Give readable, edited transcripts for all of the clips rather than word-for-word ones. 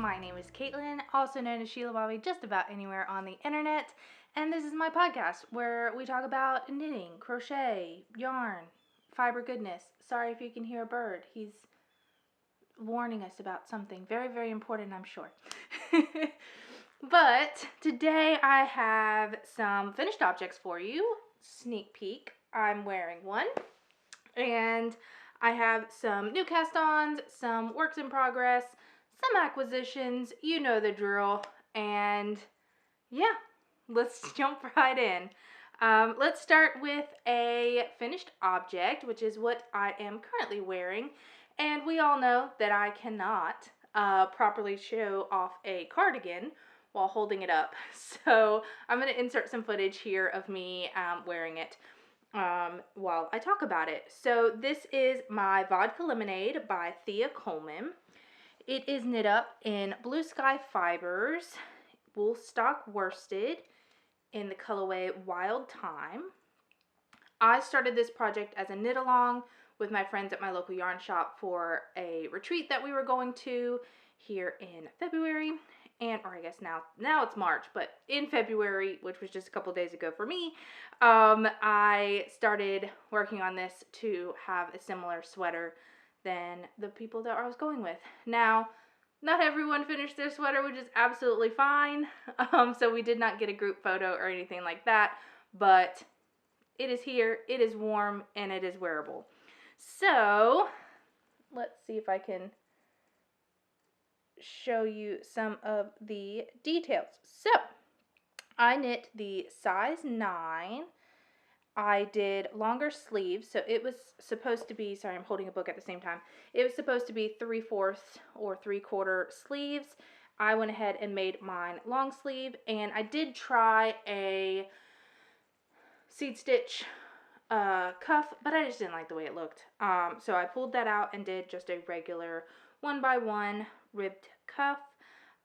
My name is Caitlin, also known as Shelabobby just about anywhere on the internet, and this is my podcast where we talk about knitting, crochet, yarn, fiber goodness. Sorry if you can hear a bird. He's warning us about something very, very important, I'm sure. But today I have some finished objects for you. Sneak peek. I'm wearing one. And I have some new cast-ons, some works in progress, some acquisitions, you know the drill, and yeah, let's jump right in. Let's start with a finished object, which is what I am currently wearing, and we all know that I cannot properly show off a cardigan while holding it up, so I'm going to insert some footage here of me wearing it while I talk about it. So this is my Vodka Lemonade by Thea Coleman. It is knit up in Blue Sky Fibers, wool stock worsted in the colorway Wild Thyme. I started this project as a knit along with my friends at my local yarn shop for a retreat that we were going to here in February. Or I guess now it's March, but in February, which was just a couple days ago for me, I started working on this to have a similar sweater than the people that I was going with. Now, not everyone finished their sweater, which is absolutely fine. So we did not get a group photo or anything like that, but it is here, it is warm, and it is wearable. So let's see if I can show you some of the details. So I knit the size 9. I did longer sleeves, so it was supposed to be, sorry, I'm holding a book at the same time. It was supposed to be 3/4 or 3/4 sleeves. I went ahead and made mine long sleeve, and I did try a seed stitch cuff, but I just didn't like the way it looked. So I pulled that out and did just a regular 1x1 ribbed cuff.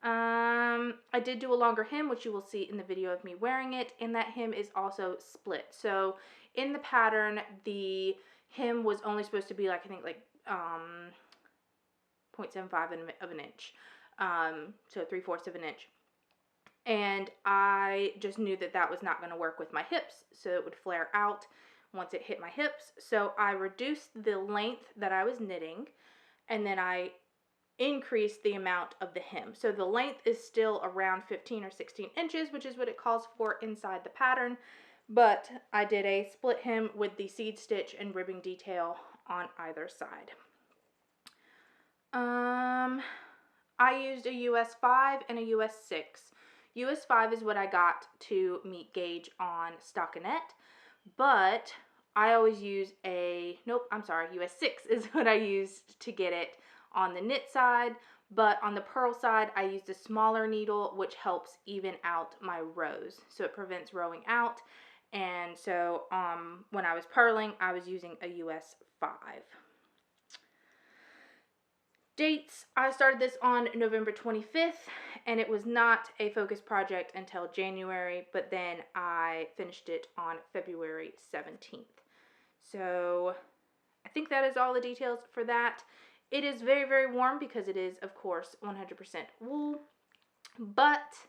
I did do a longer hem, which you will see in the video of me wearing it, and that hem is also split. So in the pattern, the hem was only supposed to be like, I think like 0.75 of an inch, so 3/4 of an inch. And I just knew that that was not going to work with my hips, so it would flare out once it hit my hips. So I reduced the length that I was knitting, and then I increased the amount of the hem. So the length is still around 15 or 16 inches, which is what it calls for inside the pattern, but I did a split hem with the seed stitch and ribbing detail on either side. I used a US 5 and a US 6. US 5 is what I got to meet gauge on stockinette, but I always use US 6 is what I used to get it on the knit side, but on the purl side, I used a smaller needle, which helps even out my rows, so it prevents rowing out. And so when I was purling, I was using a US 5. Dates, I started this on November 25th, and it was not a focus project until January, but then I finished it on February 17th. So I think that is all the details for that. It is very, very warm because it is, of course, 100% wool, but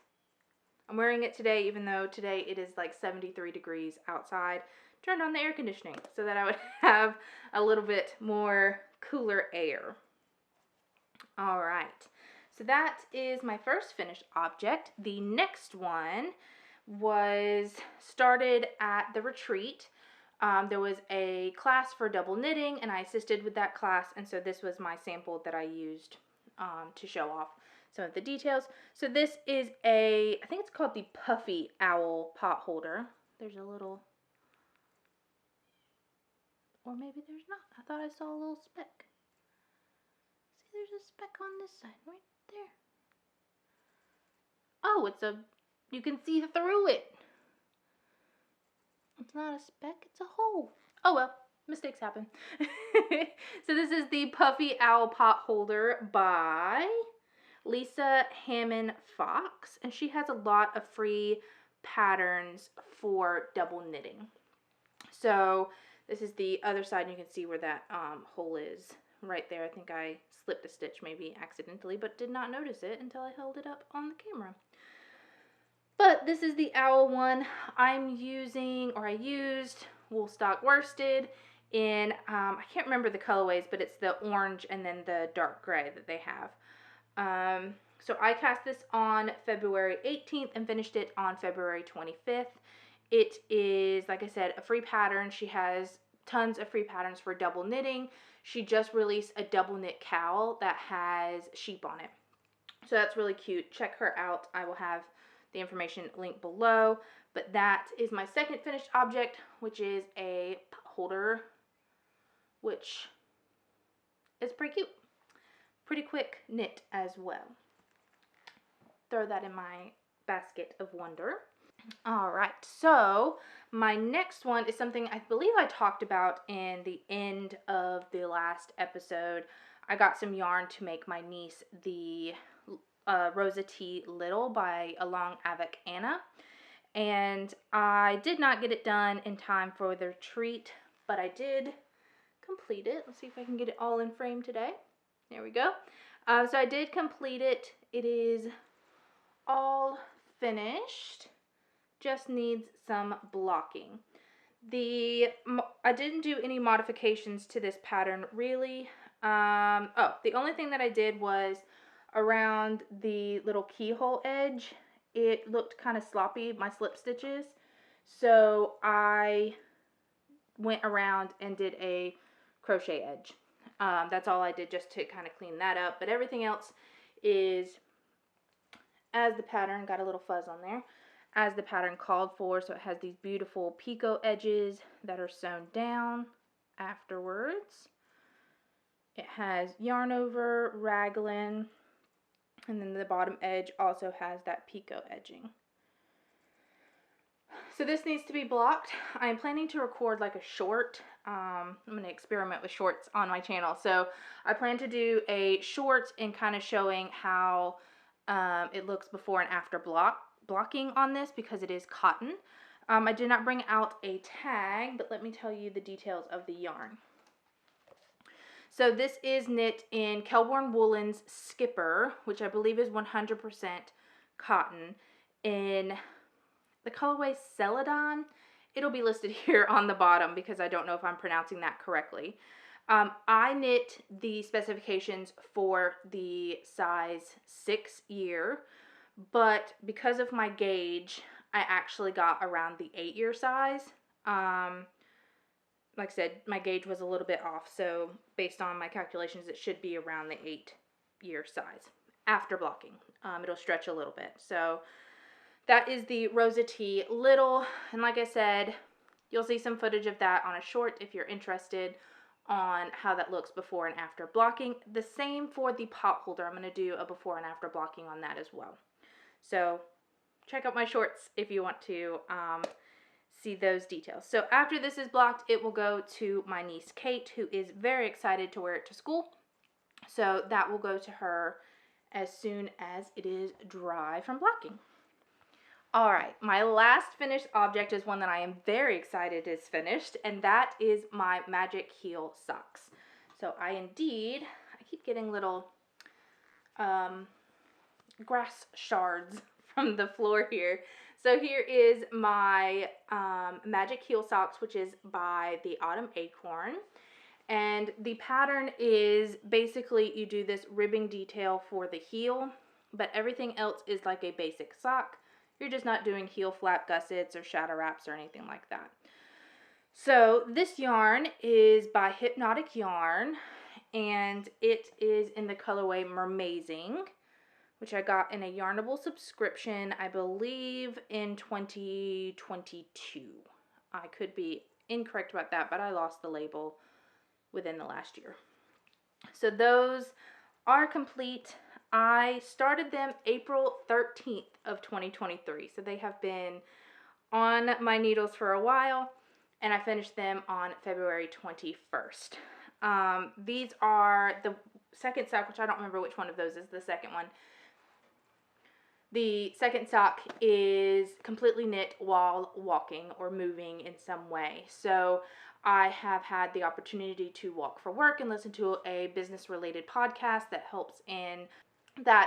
I'm wearing it today, even though today it is like 73 degrees outside. Turned on the air conditioning so that I would have a little bit more cooler air. All right, so that is my first finished object. The next one was started at the retreat. There was a class for double knitting, and I assisted with that class, and so this was my sample that I used to show off some of the details. So this is I think it's called the Puffy Owl pot holder. There's a little, or maybe there's not. I thought I saw a little speck. See, there's a speck on this side, right there. Oh, you can see through it. It's not a speck, it's a hole. Oh well, mistakes happen. So this is the Puffy Owl pot holder by Lisa Hammond Fox, and she has a lot of free patterns for double knitting. So this is the other side, and you can see where that hole is right there. I think I slipped a stitch maybe accidentally, but did not notice it until I held it up on the camera. But this is the owl one. I'm using, or I used, Woolstock Worsted in, I can't remember the colorways, but it's the orange and then the dark gray that they have. So I cast this on February 18th and finished it on February 25th. It is, like I said, a free pattern. She has tons of free patterns for double knitting. She just released a double knit cowl that has sheep on it. So that's really cute. Check her out. I will have the information linked below. But that is my second finished object, which is a pot holder, which is pretty cute. Pretty quick knit as well. Throw that in my basket of wonder. All right, so my next one is something I believe I talked about in the end of the last episode. I got some yarn to make my niece the Rosa T Little by Along Avec Anna, and I did not get it done in time for the retreat, but I did complete it. Let's see if I can get it all in frame today. There we go. So I did complete it. It is all finished. Just needs some blocking. I didn't do any modifications to this pattern really. The only thing that I did was around the little keyhole edge. It looked kind of sloppy, my slip stitches. So I went around and did a crochet edge. That's all I did, just to kind of clean that up. But everything else is as the pattern, got a little fuzz on there, as the pattern called for. So it has these beautiful picot edges that are sewn down afterwards. It has yarn over, raglan, and then the bottom edge also has that picot edging. So this needs to be blocked. I am planning to record like a short. I'm going to experiment with shorts on my channel. So I plan to do a short and kind of showing how it looks before and after blocking on this, because it is cotton. I did not bring out a tag, but let me tell you the details of the yarn. So this is knit in Kelborn Woolen's Skipper, which I believe is 100% cotton, in the colorway Celadon. It'll be listed here on the bottom because I don't know if I'm pronouncing that correctly. I knit the specifications for the size 6 year, but because of my gauge, I actually got around the 8 year size. Like I said, my gauge was a little bit off, so based on my calculations, it should be around the 8 year size after blocking. It'll stretch a little bit. So that is the Rosa T Little, and like I said, you'll see some footage of that on a short if you're interested on how that looks before and after blocking. The same for the pot holder. I'm going to do a before and after blocking on that as well. So check out my shorts if you want to see those details. So after this is blocked, it will go to my niece Kate, who is very excited to wear it to school. So that will go to her as soon as it is dry from blocking. All right, my last finished object is one that I am very excited is finished, and that is my Magic Heel socks. So I keep getting little grass shards from the floor here. So here is my Magic Heel socks, which is by the Autumn Acorn. And the pattern is basically you do this ribbing detail for the heel, but everything else is like a basic sock. You're just not doing heel flap gussets or shadow wraps or anything like that. So this yarn is by Hypnotic Yarn, and it is in the colorway Mermazing, which I got in a Yarnable subscription, I believe in 2022. I could be incorrect about that, but I lost the label within the last year. So those are complete. I started them April 13th of 2023. So they have been on my needles for a while, and I finished them on February 21st. These are the second sock, which I don't remember which one of those is the second one. The second sock is completely knit while walking or moving in some way. So I have had the opportunity to walk for work and listen to a business related podcast that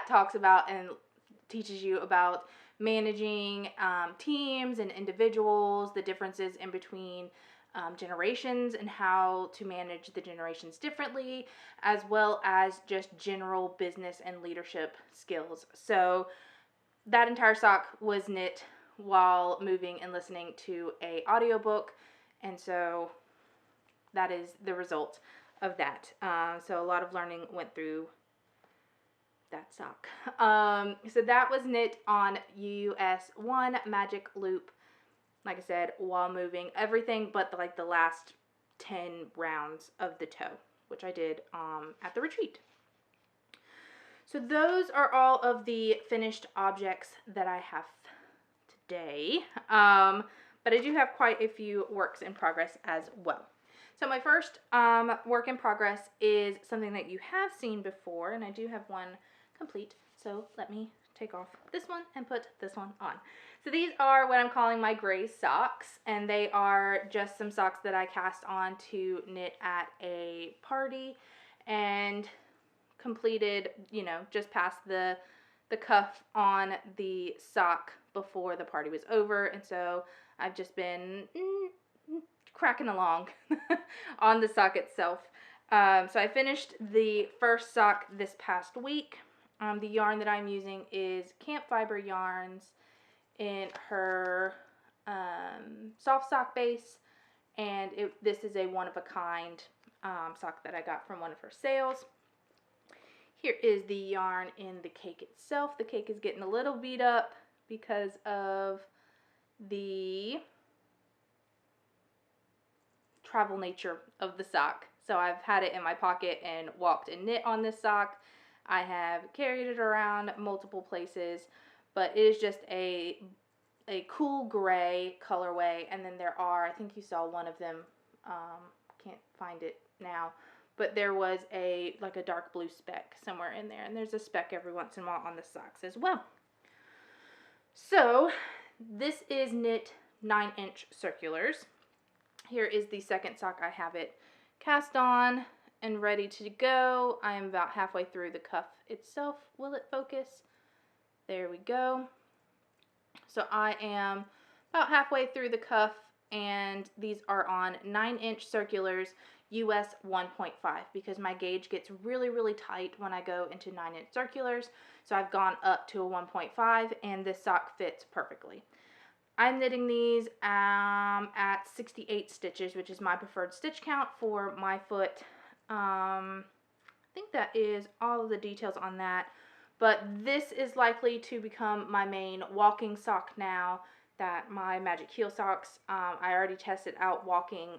talks about and teaches you about managing teams and individuals, the differences in between generations and how to manage the generations differently, as well as just general business and leadership skills. So that entire sock was knit while moving and listening to a audiobook, and so that is the result of that. So a lot of learning went through that sock. So that was knit on US 1 magic loop, like I said, while moving everything but the last 10 rounds of the toe, which I did at the retreat. So those are all of the finished objects that I have today, but I do have quite a few works in progress as well. So my first work in progress is something that you have seen before, and I do have one complete. So let me take off this one and put this one on. So these are what I'm calling my gray socks, and they are just some socks that I cast on to knit at a party and completed, just past the cuff on the sock before the party was over. And so I've just been cracking along on the sock itself. So I finished the first sock this past week. The yarn that I'm using is Camp Fiber Yarns in her soft sock base, and this is a one-of-a-kind sock that I got from one of her sales. Here is the yarn in the cake itself. The cake is getting a little beat up because of the travel nature of the sock. So I've had it in my pocket and walked and knit on this sock. I have carried it around multiple places, but it is just a cool gray colorway. And then there are, I think you saw one of them, can't find it now, but there was a dark blue speck somewhere in there, and there's a speck every once in a while on the socks as well. So this is knit 9-inch circulars. Here is the second sock. I have it cast on and ready to go. I am about halfway through the cuff itself. Will it focus? There we go. So I am about halfway through the cuff, and these are on 9-inch circulars, US 1.5, because my gauge gets really, really tight when I go into 9-inch circulars. So I've gone up to a 1.5, and this sock fits perfectly. I'm knitting these at 68 stitches, which is my preferred stitch count for my foot. I think that is all of the details on that. But this is likely to become my main walking sock now that my Magic Heel socks, I already tested out walking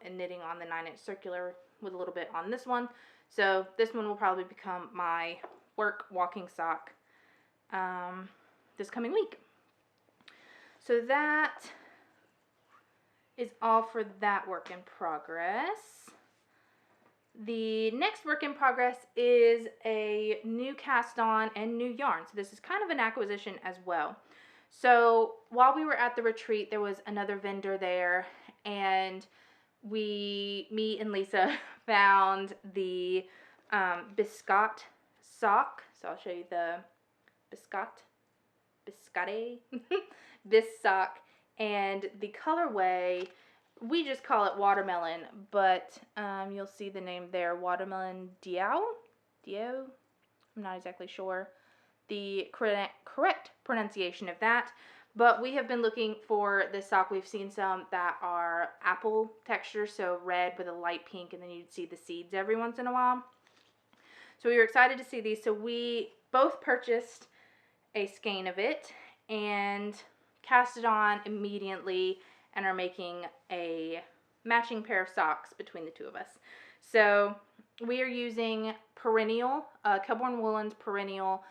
and knitting on the 9-inch circular with a little bit on this one. So this one will probably become my work walking sock this coming week. So that is all for that work in progress. The next work in progress is a new cast on and new yarn. So this is kind of an acquisition as well. So while we were at the retreat, there was another vendor there, and me and Lisa found the Biscotte sock. So I'll show you the Biscotte this sock, and the colorway, we just call it watermelon, but you'll see the name there, Watermelon Dio. I'm not exactly sure the correct pronunciation of that, but we have been looking for this sock. We've seen some that are apple texture, so red with a light pink, and then you'd see the seeds every once in a while. So we were excited to see these, so we both purchased a skein of it and cast it on immediately and are making a matching pair of socks between the two of us. So we are using Perennial, Kelborn Woolens Perennial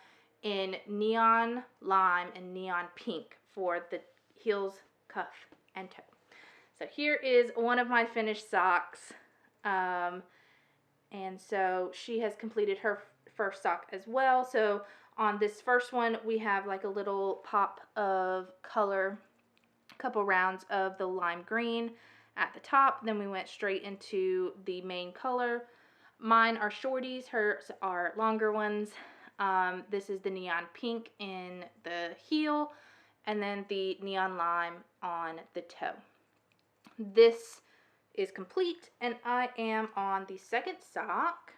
in neon lime and neon pink for the heels, cuff, and toe. So here is one of my finished socks. And so she has completed her first sock as well. So on this first one, we have like a little pop of color, a couple rounds of the lime green, at the top. Then we went straight into the main color. Mine are shorties, hers are longer ones. This is the neon pink in the heel, and then the neon lime on the toe. This is complete, and I am on the second sock.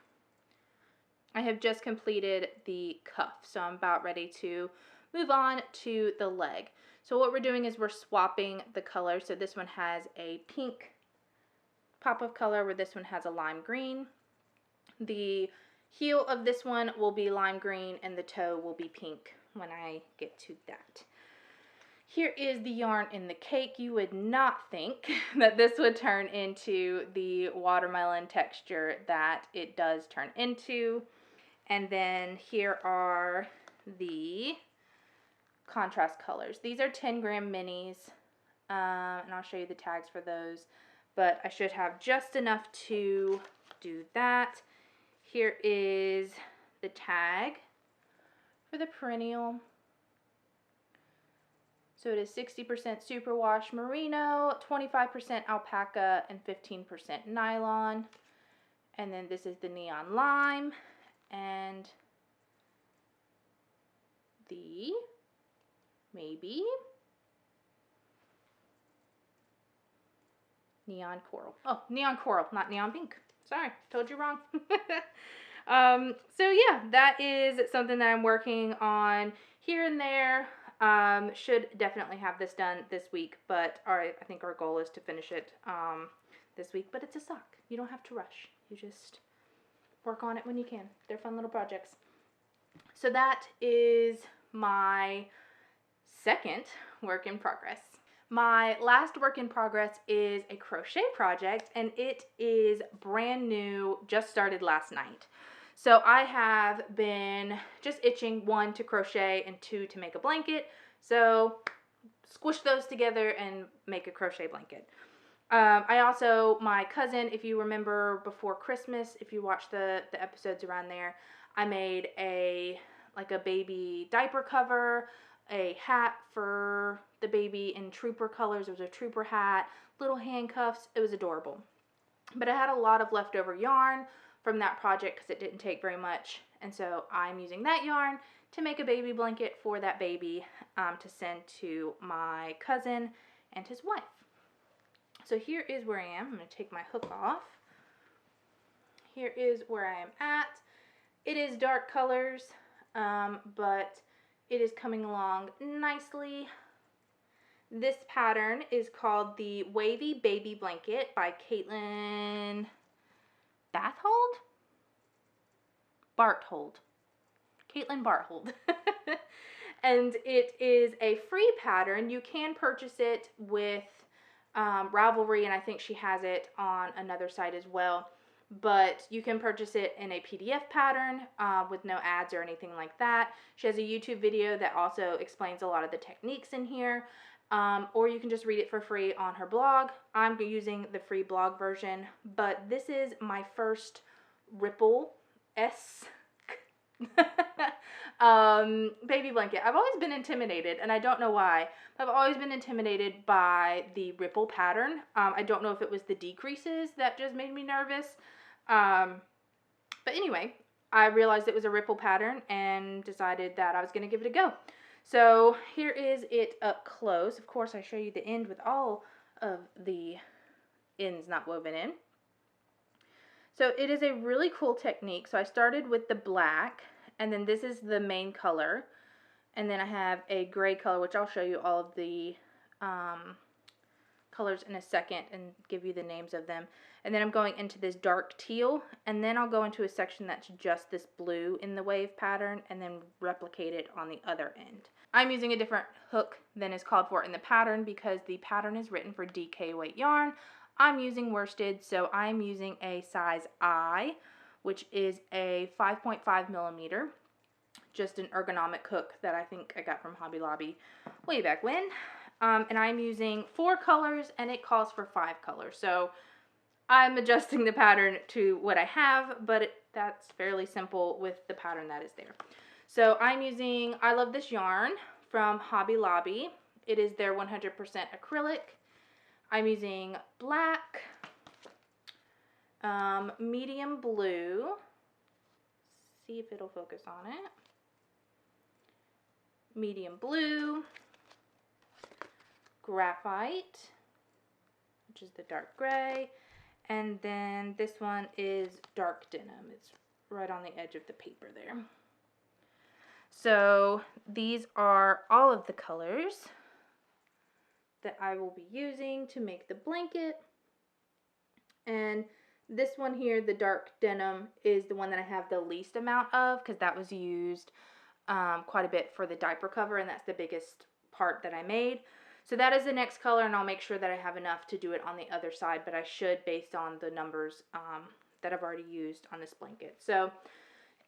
I have just completed the cuff, so I'm about ready to move on to the leg. So what we're doing is we're swapping the color. So this one has a pink pop of color, where this one has a lime green. The heel of this one will be lime green, and the toe will be pink when I get to that. Here is the yarn in the cake. You would not think that this would turn into the watermelon texture that it does turn into. And then here are the contrast colors. These are 10-gram minis, and I'll show you the tags for those, but I should have just enough to do that. Here is the tag for the perennial. So it is 60% superwash merino, 25% alpaca, and 15% nylon. And then this is the neon lime and the maybe neon coral. Oh, neon coral, not neon pink. Sorry, told you wrong. So yeah, that is something that I'm working on here and there. Should definitely have this done this week, but I think our goal is to finish it this week. But it's a sock. You don't have to rush. You just work on it when you can. They're fun little projects. So that is my second work in progress. My last work in progress is a crochet project, and it is brand new, just started last night. So I have been just itching, 1, to crochet, and 2, to make a blanket. So squish those together and make a crochet blanket. I also, my cousin, if you remember before Christmas, if you watch the episodes around there, I made a baby diaper cover, a hat for the baby in trooper colors. It was a trooper hat, little handcuffs. It was adorable. But I had a lot of leftover yarn from that project because it didn't take very much. And so I'm using that yarn to make a baby blanket for that baby to send to my cousin and his wife. So here is where I am. I'm going to take my hook off. Here is where I am at. It is dark colors, but it is coming along nicely. This pattern is called the Wavy Baby Blanket by Caitlin Barthold. Caitlin Barthold. And it is a free pattern. You can purchase it with Ravelry, and I think she has it on another site as well. But you can purchase it in a PDF pattern with no ads or anything like that. She has a YouTube video that also explains a lot of the techniques in here. Or you can just read it for free on her blog. I'm using the free blog version, but this is my first ripple-esque baby blanket. I've always been intimidated, and I don't know why, but I've always been intimidated by the ripple pattern. I don't know if it was the decreases that just made me nervous. But anyway, I realized it was a ripple pattern and decided that I was going to give it a go. So here is it up close. Of course, I show you the end with all of the ends not woven in. So it is a really cool technique. So I started with the black, and then this is the main color. And then I have a gray color, which I'll show you all of the colors in a second and give you the names of them. And then I'm going into this dark teal, and then I'll go into a section that's just this blue in the wave pattern and then replicate it on the other end. I'm using a different hook than is called for in the pattern because the pattern is written for DK weight yarn. I'm using worsted, so I'm using a size I, which is a 5.5 millimeter, just an ergonomic hook that I think I got from Hobby Lobby way back when. And I'm using 4 colors, and it calls for 5 colors. So I'm adjusting the pattern to what I have, but that's fairly simple with the pattern that is there. So I'm using I Love This Yarn from Hobby Lobby. It is their 100% acrylic. I'm using black, medium blue, see if it'll focus on it, medium blue, graphite, which is the dark gray, and then this one is dark denim. It's right on the edge of the paper there. So these are all of the colors that I will be using to make the blanket. And this one here, the dark denim, is the one that I have the least amount of because that was used quite a bit for the diaper cover, and that's the biggest part that I made. So that is the next color, and I'll make sure that I have enough to do it on the other side, but I should based on the numbers that I've already used on this blanket. So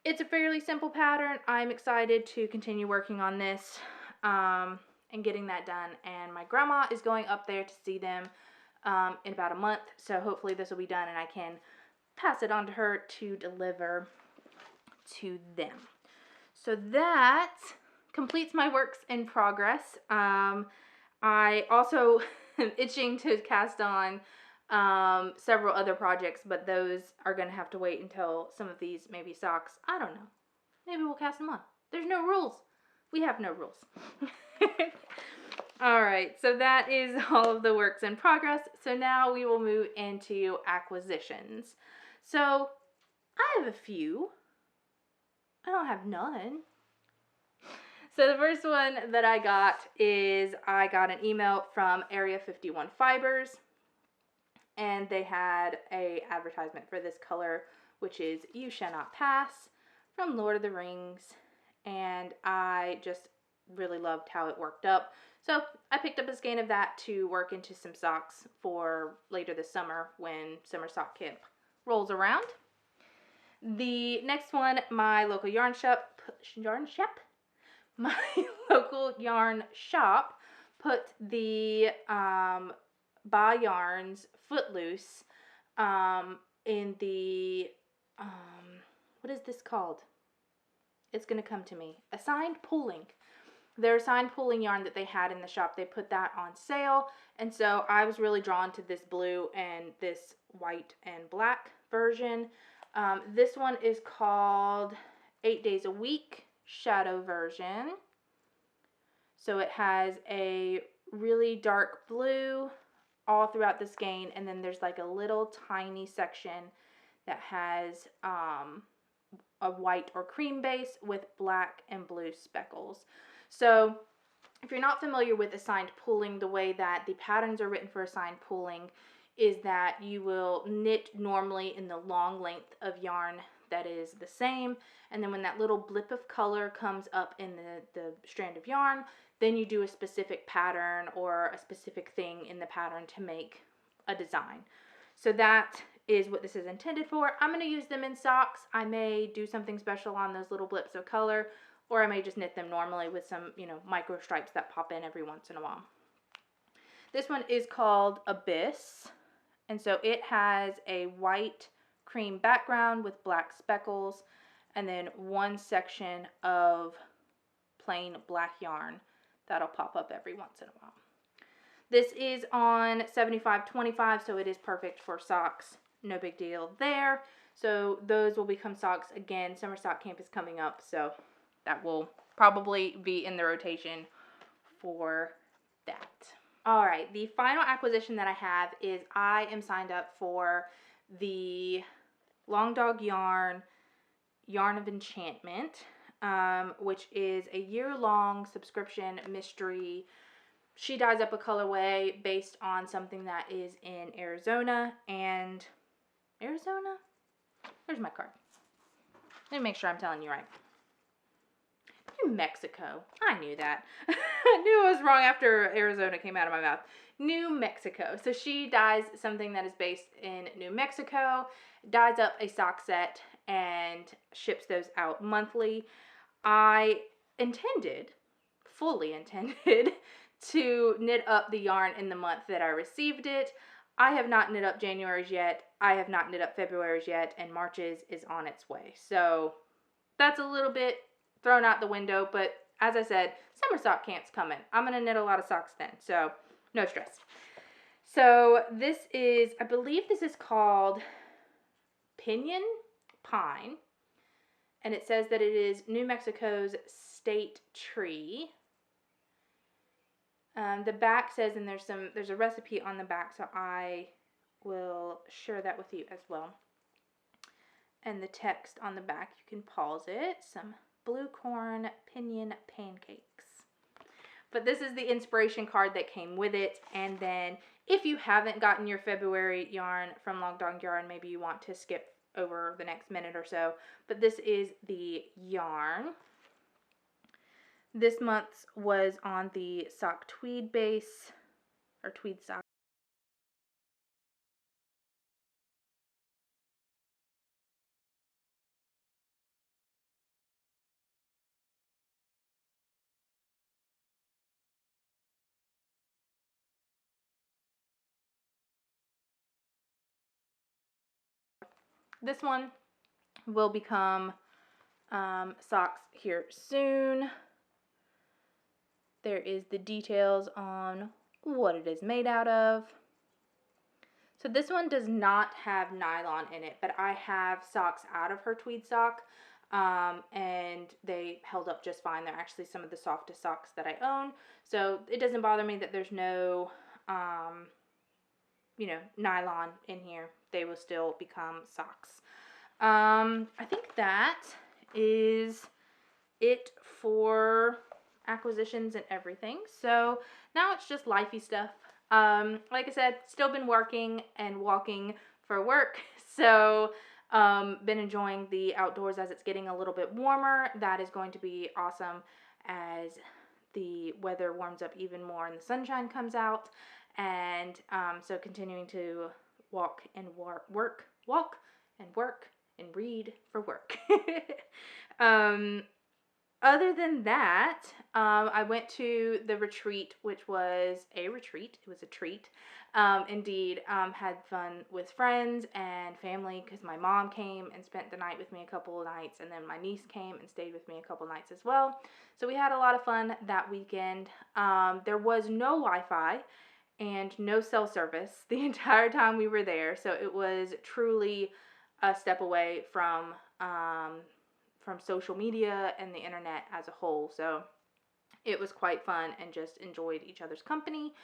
it's a fairly simple pattern. I'm excited to continue working on this and getting that done. And my grandma is going up there to see them in about a month. So hopefully this will be done and I can pass it on to her to deliver to them. So that completes my works in progress. I also am itching to cast on several other projects, but those are going to have to wait until some of these, maybe socks, I don't know. Maybe we'll cast them on. There's no rules. We have no rules. Alright, so that is all of the works in progress. So now we will move into acquisitions. So I have a few. I don't have none. So the first one that I got is I got an email from Area 51 Fibers, and they had a advertisement for this color, which is You Shall Not Pass from Lord of the Rings, and I just really loved how it worked up. So I picked up a skein of that to work into some socks for later this summer when summer sock camp rolls around. The next one, my local yarn shop, my local yarn shop put the Buy Yarns Footloose in the, what is this called? It's going to come to me. Assigned pooling. Their assigned pooling yarn that they had in the shop, they put that on sale. And so I was really drawn to this blue and this white and black version. This one is called 8 Days a Week Shadow version. So it has a really dark blue all throughout the skein, and then there's like a little tiny section that has a white or cream base with black and blue speckles. So if you're not familiar with assigned pooling, the way that the patterns are written for assigned pooling is that you will knit normally in the long length of yarn that is the same, and then when that little blip of color comes up in the strand of yarn, then you do a specific pattern or a specific thing in the pattern to make a design. So that is what this is intended for. I'm going to use them in socks. I may do something special on those little blips of color, or I may just knit them normally with some, micro stripes that pop in every once in a while. This one is called Abyss, and so it has a white cream background with black speckles, and then one section of plain black yarn that'll pop up every once in a while. This is on 75/25, so it is perfect for socks. No big deal there. So those will become socks again. Summer sock camp is coming up, so that will probably be in the rotation for that. All right, the final acquisition that I have is I am signed up for the Long Dog Yarn of Enchantment, which is a year-long subscription mystery. She dyes up a colorway based on something that is in Arizona. And Arizona? Where's my card? Let me make sure I'm telling you right. New Mexico. I knew that. I knew I was wrong after Arizona came out of my mouth. New Mexico. So she dyes something that is based in New Mexico, dyes up a sock set, and ships those out monthly. I fully intended, to knit up the yarn in the month that I received it. I have not knit up January's yet. I have not knit up February's yet, and March's is on its way. So that's a little bit thrown out the window, but as I said, summer sock camp's coming. I'm going to knit a lot of socks then, so no stress. So this is, I believe this is called Pinyon Pine. And it says that it is New Mexico's state tree. The back says, and there's a recipe on the back, so I will share that with you as well. And the text on the back, you can pause it. Some blue corn pinyon pancakes. But this is the inspiration card that came with it. And then if you haven't gotten your February yarn from Long Dog Yarn, maybe you want to skip over the next minute or so. But this is the yarn. This month's was on the sock tweed base, or tweed sock. This one will become socks here soon. There is the details on what it is made out of. So this one does not have nylon in it, but I have socks out of her tweed sock, and they held up just fine. They're actually some of the softest socks that I own, so it doesn't bother me that there's no, nylon in here. They will still become socks. I think that is it for acquisitions and everything. So now it's just lifey stuff. Like I said, still been working and walking for work. So been enjoying the outdoors as it's getting a little bit warmer. That is going to be awesome as the weather warms up even more and the sunshine comes out. And so continuing to walk and work and read for work. Other than that, I went to the retreat, which was a retreat. It was a treat. Indeed, had fun with friends and family because my mom came and spent the night with me a couple of nights, and then my niece came and stayed with me a couple nights as well. So we had a lot of fun that weekend. There was no Wi-Fi and no cell service the entire time we were there, so it was truly a step away from social media and the internet as a whole. So it was quite fun and just enjoyed each other's company.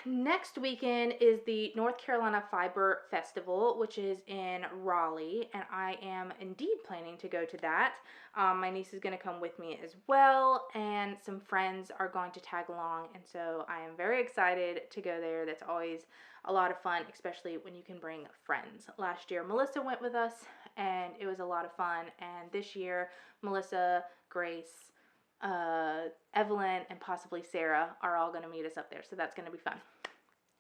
Next weekend is the North Carolina Fiber Festival, which is in Raleigh, and I am indeed planning to go to that. My niece is going to come with me as well, and some friends are going to tag along, and so I am very excited to go there. That's always a lot of fun, especially when you can bring friends. Last year, Melissa went with us, and it was a lot of fun, and this year, Melissa, Grace, Evelyn, and possibly Sarah are all going to meet us up there, so that's going to be fun.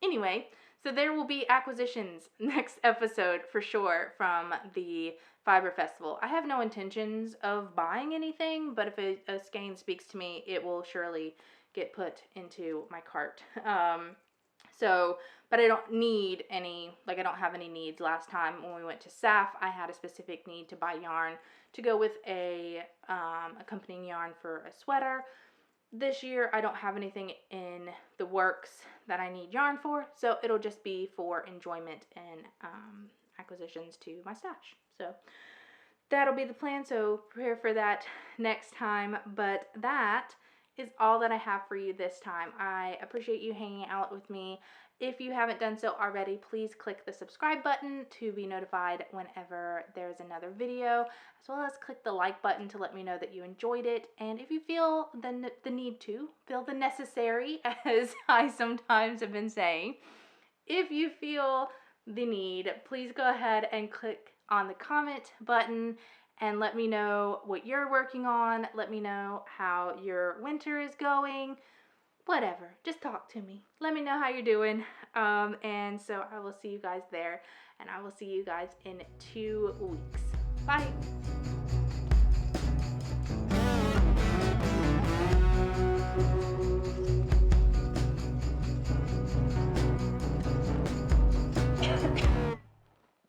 Anyway, so there will be acquisitions next episode for sure from the Fiber Festival. I have no intentions of buying anything, but if a skein speaks to me, it will surely get put into my cart. But I don't need any, I don't have any needs. Last time when we went to SAF, I had a specific need to buy yarn to go with a accompanying yarn for a sweater. This year, I don't have anything in the works that I need yarn for, so it'll just be for enjoyment and acquisitions to my stash. So that'll be the plan, so prepare for that next time. But that is all that I have for you this time. I appreciate you hanging out with me. If you haven't done so already, please click the subscribe button to be notified whenever there's another video, as well as click the like button to let me know that you enjoyed it. And if you feel the need to, feel the necessary, as I sometimes have been saying, if you feel the need, please go ahead and click on the comment button and let me know what you're working on. Let me know how your winter is going. Whatever, just talk to me. Let me know how you're doing. And so I will see you guys there, and I will see you guys in 2 weeks. Bye.